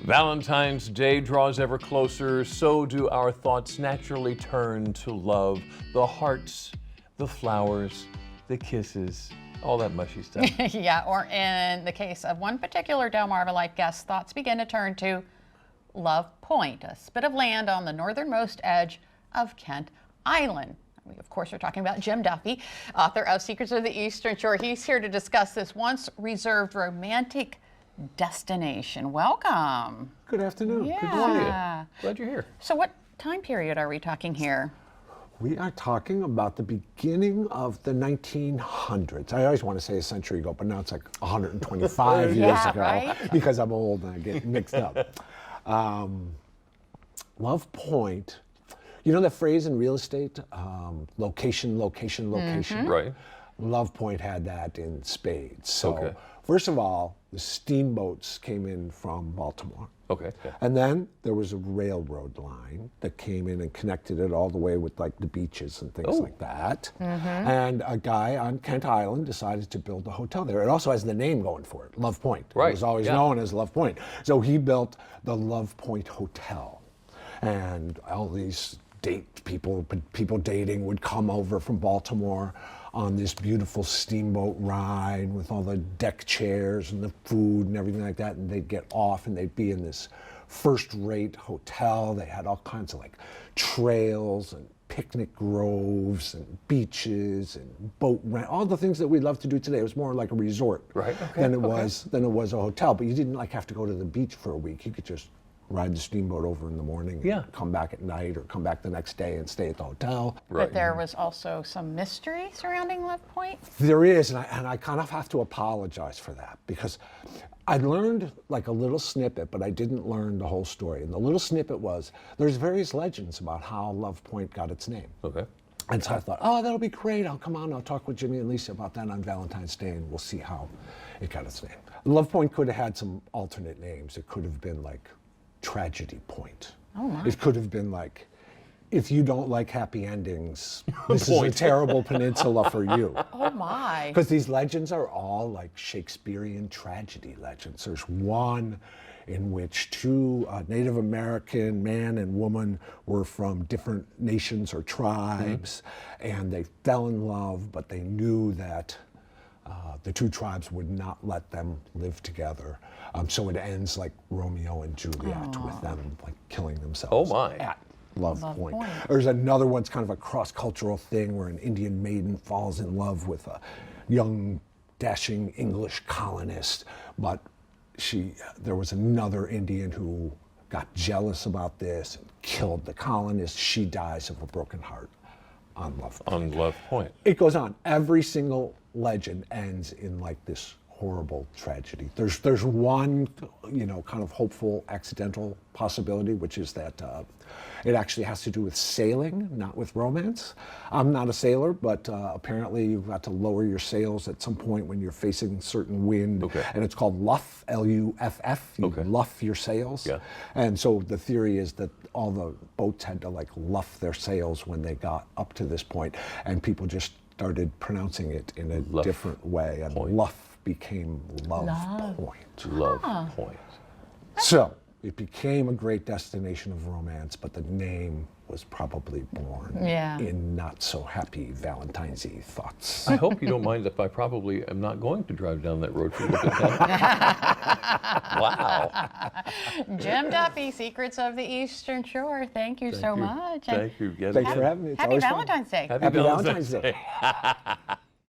Valentine's Day draws ever closer, so do our thoughts naturally turn to love. The hearts, the flowers, the kisses, all that mushy stuff. Yeah, or in the case of one particular DelmarvaLife guest, thoughts begin to turn to Love Point, a spit of land on the northernmost edge of Kent Island. We, of course, are talking about Jim Duffy, author of Secrets of the Eastern Shore. He's here to discuss this once reserved romantic destination. Welcome. Good afternoon. Yeah. Good to see you. Glad you're here. So what time period are we talking here? We are talking about the beginning of the 1900s. I always want to say a century ago, but now it's like 125 years ago, right? because I'm old and I get mixed up. Love Point, you know that phrase in real estate, location, location, location? Right. Love Point had that in spades. So Okay. first of all, the steamboats came in from Baltimore. Okay. And then there was a railroad line that came in and connected it all the way with like the beaches and things like that. And a guy on Kent Island decided to build a hotel there. It also has the name going for it, Love Point. Right, It was always known as Love Point. So he built the Love Point Hotel. And all these people dating would come over from Baltimore on this beautiful steamboat ride with all the deck chairs and the food and everything like that, and they'd get off and they'd be in this first-rate hotel. They had all kinds of like trails and picnic groves and beaches and boat rent, all the things that we love to do today. It was more like a resort than it was a hotel. But you didn't like have to go to the beach for a week. You could just ride the steamboat over in the morning, and come back at night, or come back the next day and stay at the hotel. But there was also some mystery surrounding Love Point? There is, and I kind of have to apologize for that, because I learned like a little snippet, but I didn't learn the whole story. And the little snippet was, there's various legends about how Love Point got its name. Okay. And so I thought, oh, that'll be great. I'll come on, I'll talk with Jimmy and Lisa about that on Valentine's Day, and we'll see how it got its name. Love Point could have had some alternate names. It could have been like Tragedy Point. Oh my. It could have been like, if you don't like happy endings, this is a terrible peninsula for you. Oh my. Because these legends are all like Shakespearean tragedy legends. There's one in which two Native American man and woman were from different nations or tribes, and they fell in love, but they knew that the two tribes would not let them live together. So it ends like Romeo and Juliet, with them like killing themselves at Love Point. There's another one, it's kind of a cross-cultural thing where an Indian maiden falls in love with a young, dashing English colonist, but there was another Indian who got jealous about this and killed the colonist. She dies of a broken heart on Love Point. On Love Point. It goes on. Every single legend ends in like this horrible tragedy. There's one, kind of hopeful accidental possibility, which is that it actually has to do with sailing, not with romance. I'm not a sailor, but apparently you've got to lower your sails at some point when you're facing certain wind, and it's called luff, L-U-F-F. You luff your sails. Yeah. And so the theory is that all the boats had to like luff their sails when they got up to this point, and people just started pronouncing it in a different way, and luff became Love Point. Love Point. So it became a great destination of romance, but the name was probably born in not so happy Valentine's-y thoughts. I hope you don't mind if I probably am not going to drive down that road for you. Wow. Jim Duffy, Secrets of the Eastern Shore. Thank you so much. Thank you. Thanks for having me. It's Happy always Valentine's Day. Happy Valentine's Day.